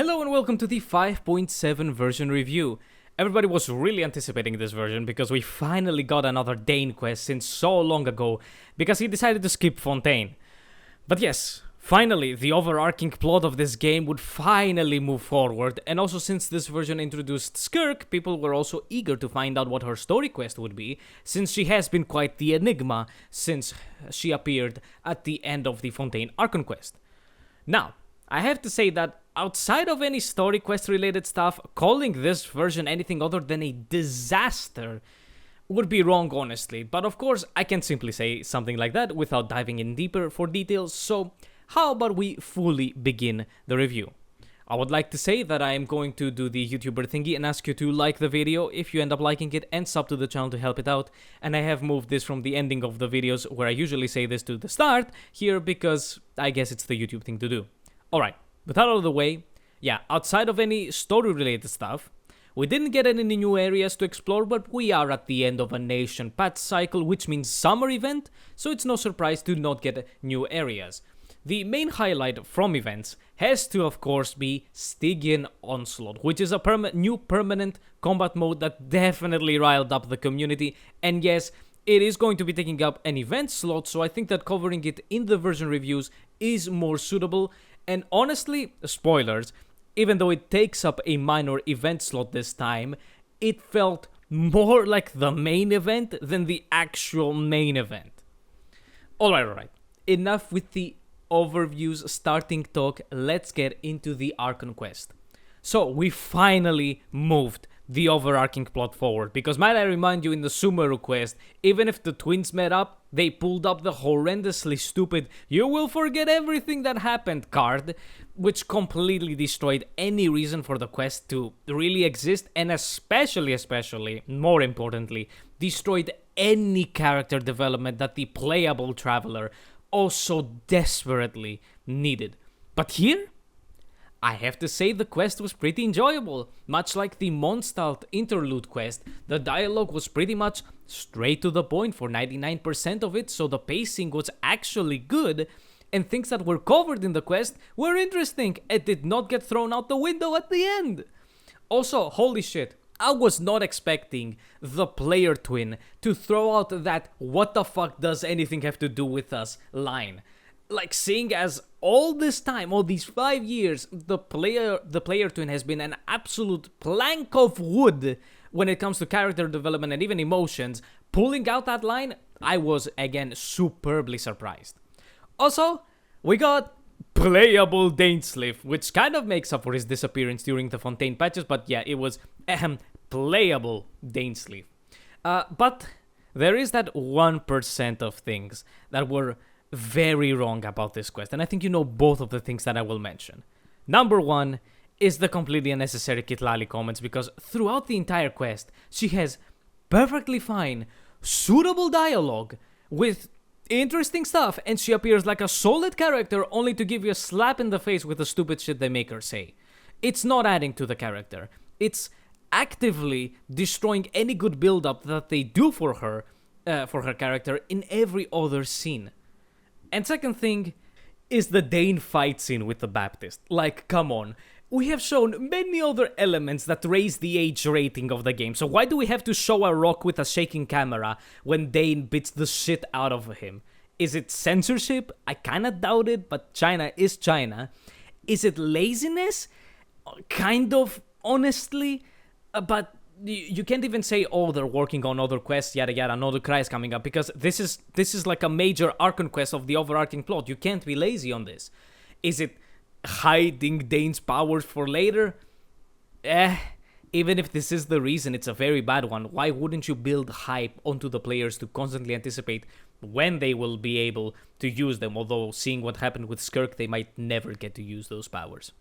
Hello and welcome to the 5.7 version review. Everybody was really anticipating this version because we finally got another Dain Quest since so long ago because he decided to skip Fontaine. But yes, finally the overarching plot of this game would finally move forward, and also since this version introduced Skirk, people were also eager to find out what her story quest would be, since she has been quite the enigma since she appeared at the end of the Fontaine Archon Quest. Now, I have to say that outside of any story quest related stuff, calling this version anything other than a disaster would be wrong, honestly. But of course, I can simply say something like that without diving in deeper for details, so how about we fully begin the review? I would like to say that I am going to do the YouTuber thingy and ask you to like the video if you end up liking it and sub to the channel to help it out, and I have moved this from the ending of the videos where I usually say this to the start here because I guess it's the YouTube thing to do. Alright, with that out of the way, yeah, outside of any story-related stuff, we didn't get any new areas to explore, but we are at the end of a nation patch cycle, which means summer event, so it's no surprise to not get new areas. The main highlight from events has to, of course, be Stygian Onslaught, which is a new permanent combat mode that definitely riled up the community, and yes, it is going to be taking up an event slot, so I think that covering it in the version reviews is more suitable. And honestly, spoilers, even though it takes up a minor event slot this time, it felt more like the main event than the actual main event. Alright, enough with the overviews starting talk, let's get into the Archon Quest. So, we finally moved the overarching plot forward, because might I remind you, in the Sumeru quest, even if the twins met up, they pulled up the horrendously stupid "you will forget everything that happened" card, which completely destroyed any reason for the quest to really exist, and especially, more importantly, destroyed any character development that the playable traveler also desperately needed. But here, I have to say the quest was pretty enjoyable. Much like the Mondstadt interlude quest, the dialogue was pretty much straight to the point for 99% of it, so the pacing was actually good, and things that were covered in the quest were interesting and did not get thrown out the window at the end. Also, holy shit, I was not expecting the player twin to throw out that "what the fuck does anything have to do with us" line. Like, seeing as all this time, all these 5 years, the player twin has been an absolute plank of wood when it comes to character development and even emotions, pulling out that line, I was again superbly surprised. Also, we got playable Dainsleif, which kind of makes up for his disappearance during the Fontaine patches, but yeah, it was playable Dainsleif. But there is that 1% of things that were very wrong about this quest, and I think you know both of the things that I will mention. Number one is the completely unnecessary Kitlali comments, because throughout the entire quest, she has perfectly fine, suitable dialogue with interesting stuff, and she appears like a solid character only to give you a slap in the face with the stupid shit they make her say. It's not adding to the character. It's actively destroying any good build-up that they do for her character in every other scene. And second thing is the Dain fight scene with the Baptist. Like, come on. We have shown many other elements that raise the age rating of the game, so why do we have to show a rock with a shaking camera when Dain beats the shit out of him? Is it censorship? I kinda doubt it, but China is China. Is it laziness? Kind of, honestly. But you can't even say, oh, they're working on other quests, yada yada, another cry is coming up, because this is like a major Archon quest of the overarching plot. You can't be lazy on this. Is it hiding Dain's powers for later? Even if this is the reason, it's a very bad one. Why wouldn't you build hype onto the players to constantly anticipate when they will be able to use them, although seeing what happened with Skirk, they might never get to use those powers.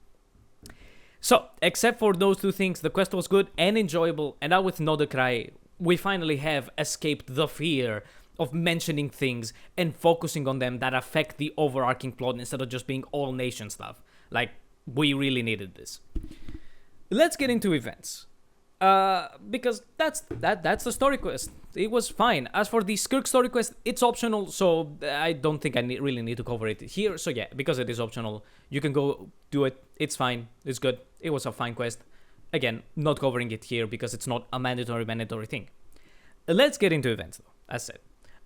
So, except for those two things, the quest was good and enjoyable, and now with Nodokrai, we finally have escaped the fear of mentioning things and focusing on them that affect the overarching plot instead of just being all nation stuff. Like, we really needed this. Let's get into events. Because that's the story quest. It was fine. As for the Skirk story quest, it's optional, so I don't think I really need to cover it here. So yeah, because it is optional, you can go do it. It's fine. It's good. It was a fine quest. Again, not covering it here because it's not a mandatory thing. Let's get into events though, as said.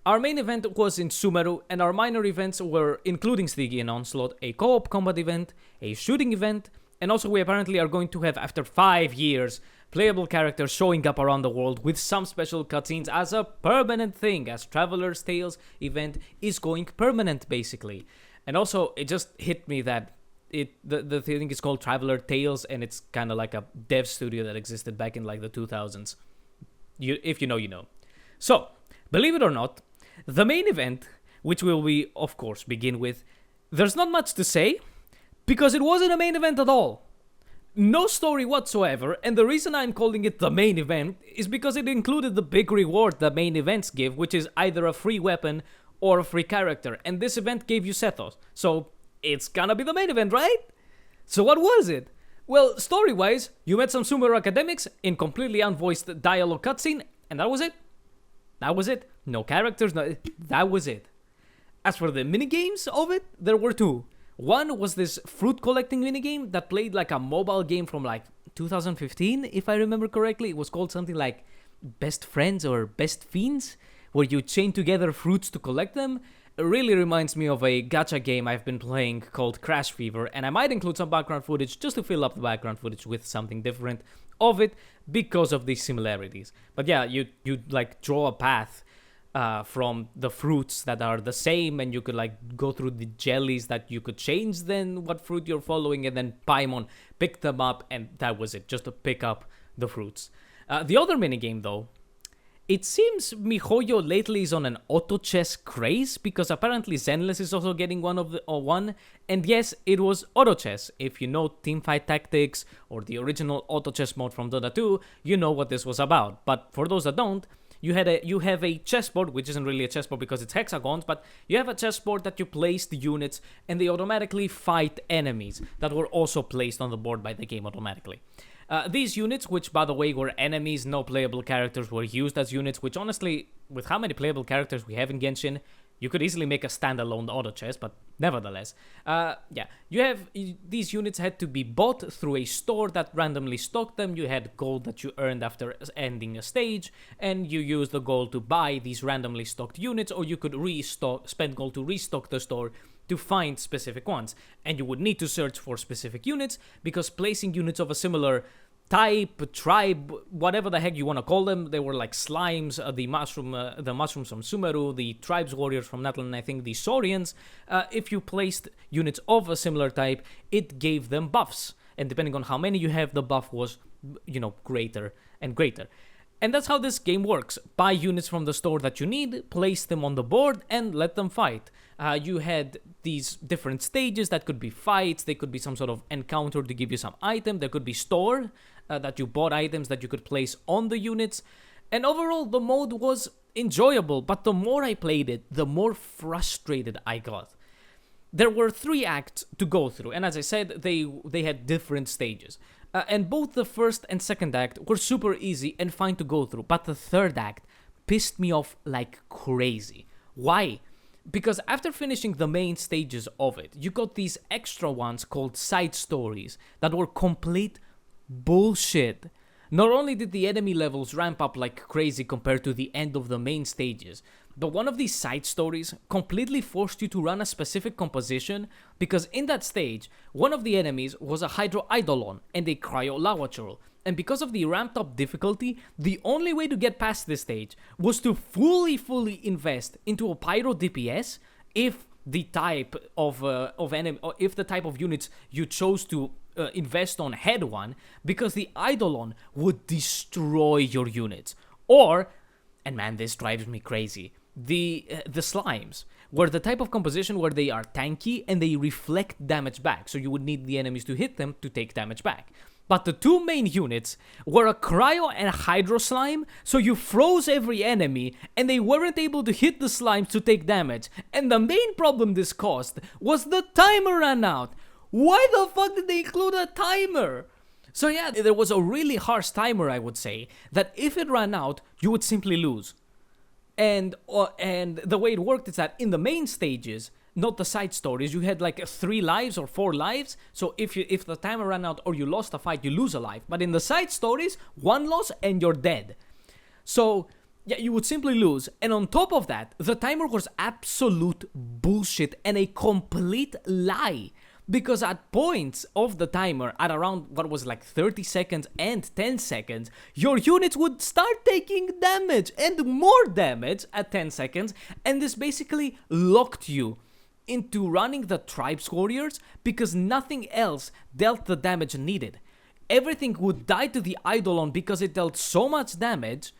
Our main event was in Sumeru, and our minor events were, including Stygian and Onslaught, a co-op combat event, a shooting event, and also we apparently are going to have, after 5 years, playable characters showing up around the world with some special cutscenes as a permanent thing, as Traveler's Tales event is going permanent, basically. And also, it just hit me that the thing is called Traveler Tales, and it's kind of like a dev studio that existed back in like the 2000s. If you know, you know. So, believe it or not, the main event, which we of course begin with, there's not much to say, because it wasn't a main event at all. No story whatsoever, and the reason I'm calling it the main event is because it included the big reward that main events give, which is either a free weapon or a free character, and this event gave you Sethos, so it's gonna be the main event, right? So what was it? Well, story-wise, you met some Sumeru academics in completely unvoiced dialogue cutscene, and that was it. That was it. No characters, that was it. As for the minigames of it, there were two. One was this fruit collecting minigame that played like a mobile game from like 2015, if I remember correctly. It was called something like Best Friends or Best Fiends, where you chain together fruits to collect them. It really reminds me of a gacha game I've been playing called Crash Fever, and I might include some background footage just to fill up the background footage with something different of it because of these similarities. But yeah, you like draw a path from the fruits that are the same, and you could like go through the jellies that you could change then what fruit you're following, and then Paimon pick them up, and that was it, just to pick up the fruits. The other minigame though, it seems MiHoYo lately is on an auto chess craze, because apparently Zenless is also getting one, and yes, it was auto chess. If you know Teamfight Tactics or the original auto chess mode from Dota 2, you know what this was about. But for those that don't, you have a chessboard, which isn't really a chessboard because it's hexagons, but you have a chessboard that you place the units, and they automatically fight enemies that were also placed on the board by the game automatically. These units, which by the way were enemies, no playable characters, were used as units, which honestly, with how many playable characters we have in Genshin, you could easily make a standalone auto chess, but nevertheless. These units had to be bought through a store that randomly stocked them. You had gold that you earned after ending a stage, and you used the gold to buy these randomly stocked units, or you could spend gold to restock the store to find specific ones. And you would need to search for specific units, because placing units of a similar type, tribe, whatever the heck you want to call them, they were like slimes, the mushrooms from Sumeru, the tribes warriors from Natlan, and I think the Saurians. If you placed units of a similar type, it gave them buffs, and depending on how many you have, the buff was, greater and greater. And that's how this game works. Buy units from the store that you need, place them on the board, and let them fight. You had these different stages that could be fights, they could be some sort of encounter to give you some item, there could be store, that you bought items that you could place on the units. And overall, the mode was enjoyable, but the more I played it, the more frustrated I got. There were 3 acts to go through, and as I said, they had different stages. And both the first and second act were super easy and fine to go through, but the third act pissed me off like crazy. Why? Because after finishing the main stages of it, you got these extra ones called side stories that were complete bullshit. Not only did the enemy levels ramp up like crazy compared to the end of the main stages, but one of these side stories completely forced you to run a specific composition, because in that stage, one of the enemies was a Hydro Eidolon and a Cryo Lava Churl. And because of the ramped up difficulty, the only way to get past this stage was to fully invest into a Pyro DPS if the type of enemy, or if the type of units you chose to invest on had one, because the Eidolon would destroy your units. Or, and man, this drives me crazy, the slimes were the type of composition where they are tanky and they reflect damage back, so you would need the enemies to hit them to take damage back. But the 2 main units were a Cryo and a Hydro Slime, so you froze every enemy and they weren't able to hit the slimes to take damage. And the main problem this caused was the timer ran out. Why the fuck did they include a timer? So yeah, there was a really harsh timer, I would say, that if it ran out, you would simply lose. And the way it worked is that in the main stages, not the side stories, you had like 3 lives or 4 lives. So if the timer ran out or you lost a fight, you lose a life. But in the side stories, 1 loss and you're dead. So yeah, you would simply lose. And on top of that, the timer was absolute bullshit and a complete lie. Because at points of the timer, at around what was like 30 seconds and 10 seconds, your units would start taking damage and more damage at 10 seconds. And this basically locked you into running the Tribes Warriors because nothing else dealt the damage needed. Everything would die to the Eidolon because it dealt so much damage,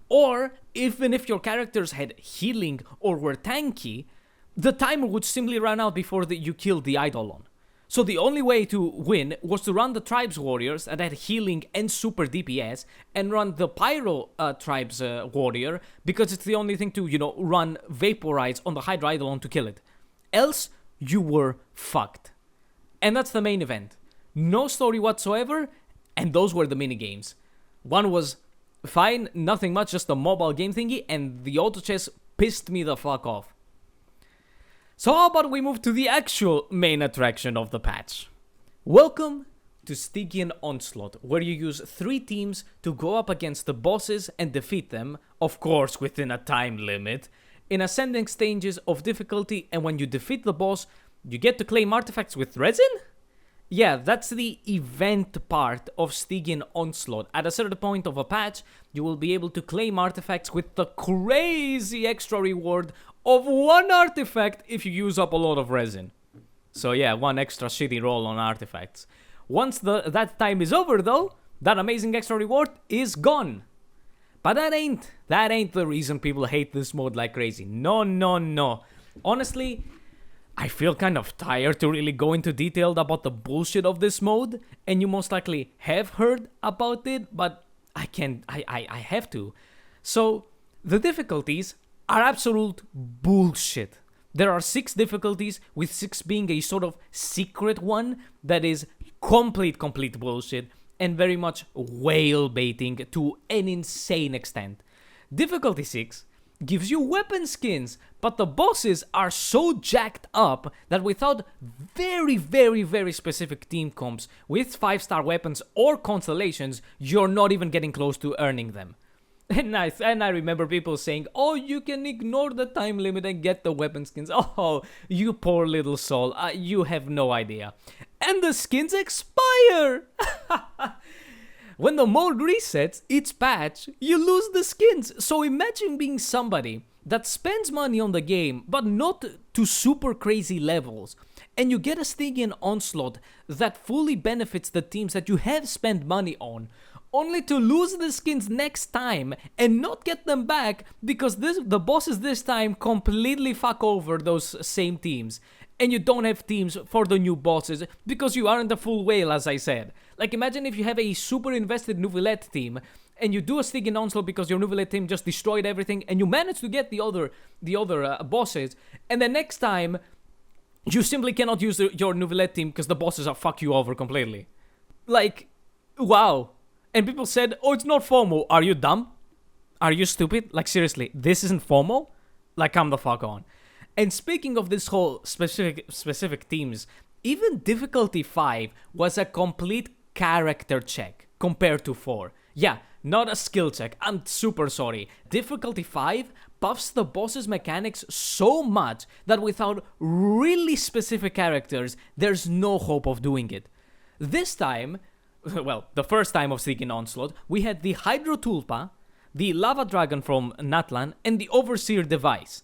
or even if your characters had healing or were tanky, the timer would simply run out before you killed the Eidolon. So the only way to win was to run the Tribes Warriors that had healing and super DPS, and run the Pyro Tribes Warrior, because it's the only thing to, run Vaporize on the Hydra Eidolon to kill it. Else, you were fucked. And that's the main event. No story whatsoever, and those were the minigames. One was fine, nothing much, just a mobile game thingy, and the auto chess pissed me the fuck off. So how about we move to the actual main attraction of the patch? Welcome to Stygian Onslaught, where you use 3 teams to go up against the bosses and defeat them, of course within a time limit, in ascending stages of difficulty, and when you defeat the boss, you get to claim artifacts with resin? Yeah, that's the event part of Stygian Onslaught. At a certain point of a patch, you will be able to claim artifacts with the crazy extra reward of 1 artifact if you use up a lot of resin. So yeah, 1 extra shitty roll on artifacts. Once that time is over though, that amazing extra reward is gone. But that ain't the reason people hate this mode like crazy. No. Honestly, I feel kind of tired to really go into detail about the bullshit of this mode, and you most likely have heard about it, but I have to. So, the difficulties are absolute bullshit. There are 6 difficulties, with 6 being a sort of secret one that is complete bullshit, and very much whale baiting to an insane extent. Difficulty 6 gives you weapon skins, but the bosses are so jacked up that without very specific team comps with 5-star weapons or constellations, you're not even getting close to earning them. And I remember people saying, oh, you can ignore the time limit and get the weapon skins. Oh, you poor little soul, you have no idea. And the skins expire! When the mode resets its patch, you lose the skins. So imagine being somebody that spends money on the game, but not to super crazy levels, and you get a Stygian Onslaught that fully benefits the teams that you have spent money on, only to lose the skins next time and not get them back because the bosses this time completely fuck over those same teams. And you don't have teams for the new bosses because you aren't a full whale, as I said. Like, imagine if you have a super invested Nouvellette team and you do a Stygian Onslaught because your Nouvellette team just destroyed everything and you manage to get the other bosses, and then next time you simply cannot use your Nouvellette team because the bosses are fuck you over completely. Like, wow. And people said, oh, it's not FOMO. Are you dumb? Are you stupid? Like, seriously, this isn't FOMO? Like, come the fuck on. And speaking of this whole specific teams, even difficulty 5 was a complete character check compared to 4. Yeah, not a skill check, I'm super sorry. Difficulty 5 buffs the boss's mechanics so much that without really specific characters, there's no hope of doing it. This time, well, the first time of Stygian Onslaught, we had the Hydro Tulpa, the Lava Dragon from Natlan, and the Overseer device.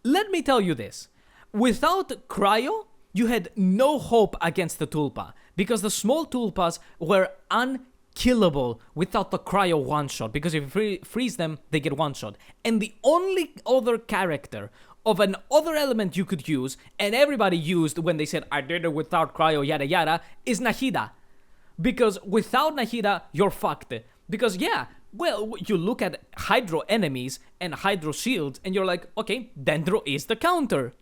Let me tell you this, without Cryo, you had no hope against the Tulpa, because the small Tulpas were unkillable without the Cryo one-shot, because if you freeze them, they get one-shot. And the only other character of an other element you could use, and everybody used when they said, I did it without Cryo, yada yada, is Nahida. Because without Nahida, you're fucked. Because yeah, well, you look at Hydro enemies and Hydro shields and you're like, okay, Dendro is the counter.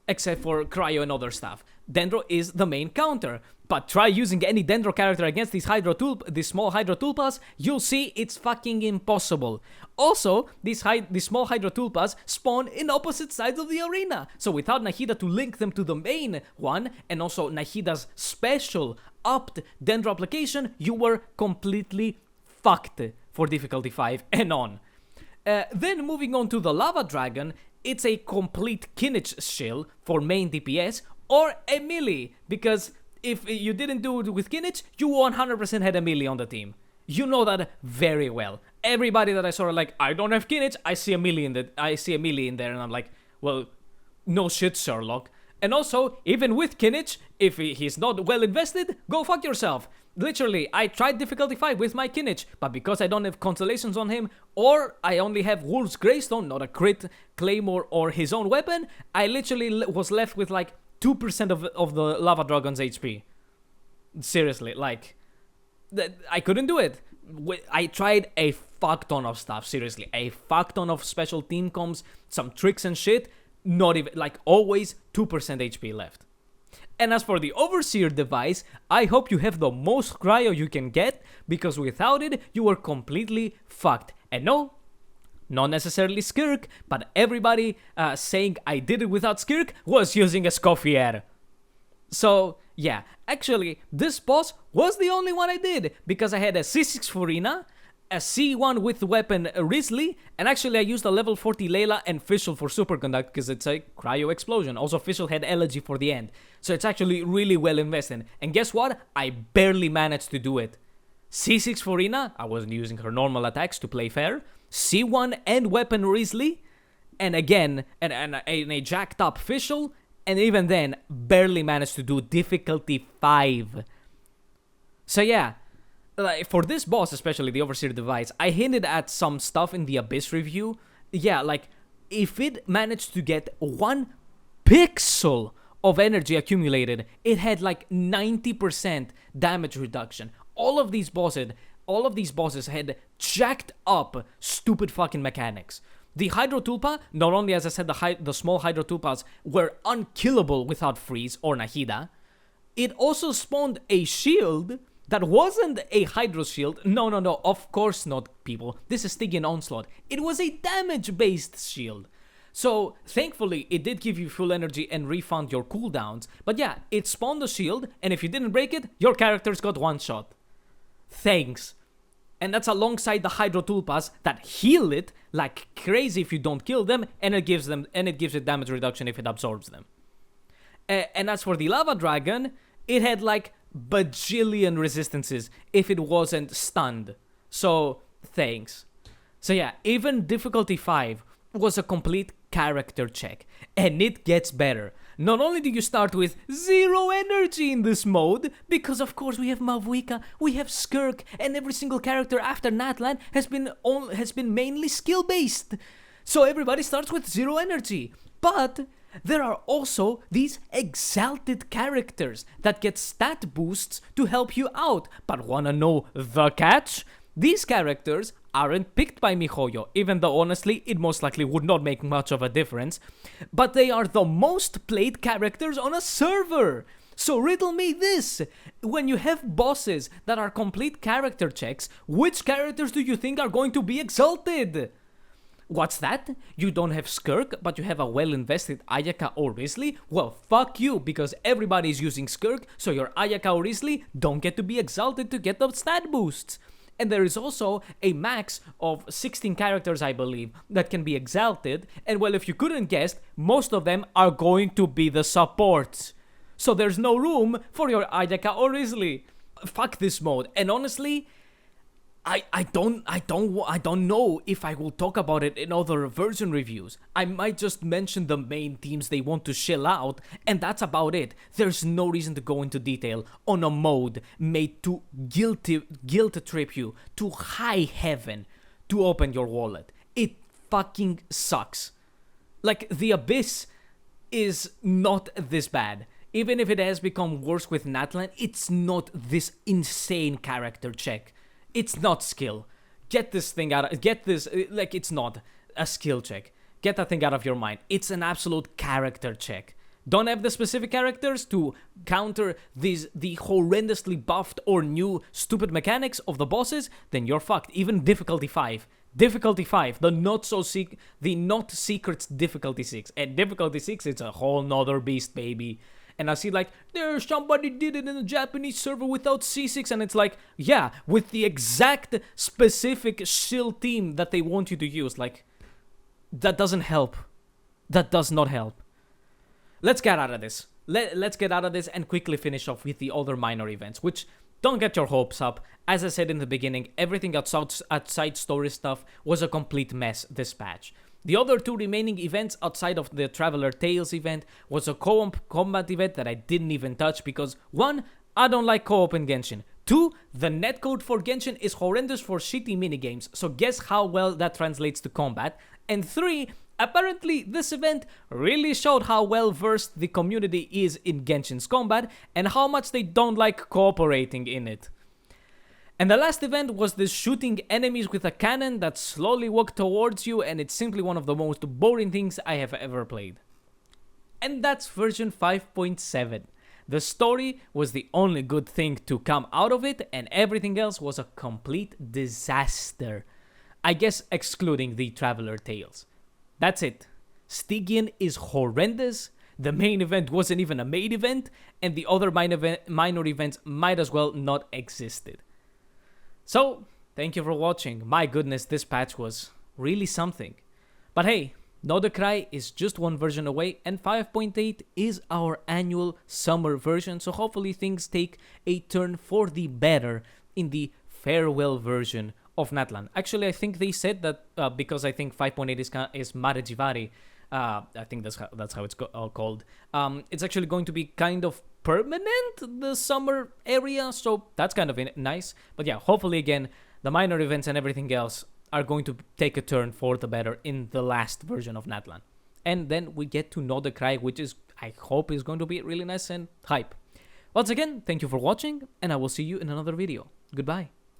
except for Cryo and other stuff. Dendro is the main counter, but try using any Dendro character against these small Hydro Tulpas, you'll see it's fucking impossible. Also, these small Hydro Tulpas spawn in opposite sides of the arena, so without Nahida to link them to the main one, and also Nahida's special upped Dendro application, you were completely fucked for difficulty 5 and on. Then moving on to the Lava Dragon, it's a complete Kinich shield for main DPS or a melee, because if you didn't do it with Kinich, you 100% had a melee on the team. You know that very well. Everybody that I saw are like, I don't have Kinich, I see a melee in there, and I'm like, well, no shit, Sherlock. And also, even with Kinich, if he's not well invested, go fuck yourself. Literally, I tried difficulty 5 with my Kinich, but because I don't have constellations on him, or I only have Wolf's Greystone, not a crit, Claymore, or his own weapon, I literally was left with like 2% of the Lava Dragon's HP. Seriously, like, I couldn't do it. I tried a fuck ton of stuff, seriously, a fuck ton of special team comms, some tricks and shit, not even, like, always 2% HP left. And as for the Overseer device, I hope you have the most cryo you can get, because without it, you are completely fucked. And no, not necessarily Skirk, but everybody saying I did it without Skirk was using a Scoffier. So, yeah, actually, this boss was the only one I did, because I had a C6 Furina, a C1 with weapon Risley, and actually I used a level 40 Layla and Fischl for Superconduct because it's a cryo explosion. Also, Fischl had Elegy for the end, so it's actually really well invested. And guess what? I barely managed to do it. C6 Furina, I wasn't using her normal attacks to play fair. C1 and weapon Risley, and again, and a jacked up Fischl, and even then, barely managed to do difficulty 5. So yeah, like, for this boss, especially the Overseer device, I hinted at some stuff in the Abyss review. Yeah, like, if it managed to get 1 pixel of energy accumulated, it had like 90% damage reduction. All of these bosses had jacked up stupid fucking mechanics. The Hydro Tulpa, not only, as I said, the small Hydro Tulpas were unkillable without Freeze or Nahida, it also spawned a shield that wasn't a Hydro shield. No, of course not, people. This is Stygian Onslaught. It was a damage-based shield. So, thankfully, it did give you full energy and refund your cooldowns. But yeah, it spawned a shield, and if you didn't break it, your characters got one shot. Thanks. And that's alongside the Hydro Tulpas that heal it like crazy if you don't kill them, and it gives it damage reduction if it absorbs them. And as for the Lava Dragon, it had like bajillion resistances if it wasn't stunned. So, thanks. So yeah, even difficulty 5 was a complete character check, and it gets better. Not only do you start with 0 energy in this mode, because of course we have Mavuika, we have Skirk, and every single character after Natlan has been mainly skill based. So everybody starts with 0 energy. But there are also these exalted characters that get stat boosts to help you out. But wanna know the catch? These characters aren't picked by MiHoYo, even though honestly it most likely would not make much of a difference, but they are the most played characters on a server. So riddle me this, when you have bosses that are complete character checks, which characters do you think are going to be exalted? What's that? You don't have Skirk, but you have a well-invested Ayaka or Risley? Well, fuck you, because everybody is using Skirk, so your Ayaka or Risley don't get to be exalted to get the stat boosts. And there is also a max of 16 characters, I believe, that can be exalted. And well, if you couldn't guess, most of them are going to be the supports. So there's no room for your Ayaka or Risley. Fuck this mode. And honestly, I don't know if I will talk about it in other version reviews. I might just mention the main themes they want to shell out, and that's about it. There's no reason to go into detail on a mode made to guilt trip you to high heaven to open your wallet. It fucking sucks. Like, the Abyss is not this bad. Even if it has become worse with Natlan, it's not this insane character check. It's not skill. Get this thing out. Like, it's not a skill check. Get that thing out of your mind. It's an absolute character check. don't have the specific characters to counter the horrendously buffed or new stupid mechanics of the bosses, then you're fucked. Even difficulty 5. Difficulty 5, the not secrets difficulty 6. And difficulty 6, it's a whole nother beast, baby. And I see like, there's somebody did it in a Japanese server without C6, and it's like, yeah, with the exact specific shill team that they want you to use. Like, that doesn't help. That does not help. Let's get out of this. Let's get out of this and quickly finish off with the other minor events, which, don't get your hopes up. As I said in the beginning, everything outside story stuff was a complete mess this patch. The other two remaining events outside of the Traveler Tales event was a co-op combat event that I didn't even touch because 1, I don't like co-op in Genshin. 2, the netcode for Genshin is horrendous for shitty minigames, so guess how well that translates to combat. And 3, apparently this event really showed how well versed the community is in Genshin's combat and how much they don't like cooperating in it. And the last event was this shooting enemies with a cannon that slowly walk towards you, and it's simply one of the most boring things I have ever played. And that's version 5.7. The story was the only good thing to come out of it, and everything else was a complete disaster. I guess excluding the Traveler Tales. That's it. Stygian is horrendous, the main event wasn't even a main event, and the other minor events might as well not existed. So, thank you for watching. My goodness, this patch was really something. But hey, Know the Cry is just one version away, and 5.8 is our annual summer version, so hopefully things take a turn for the better in the farewell version of Natlan. Actually, I think they said that because I think 5.8 is Marejivari, I think that's how it's called. It's actually going to be kind of permanent, the summer area, so that's kind of nice. But yeah, hopefully again, the minor events and everything else are going to take a turn for the better in the last version of Natlan. And then we get to Know the Cry, which is, I hope, is going to be really nice and hype. Once again, thank you for watching, and I will see you in another video. Goodbye.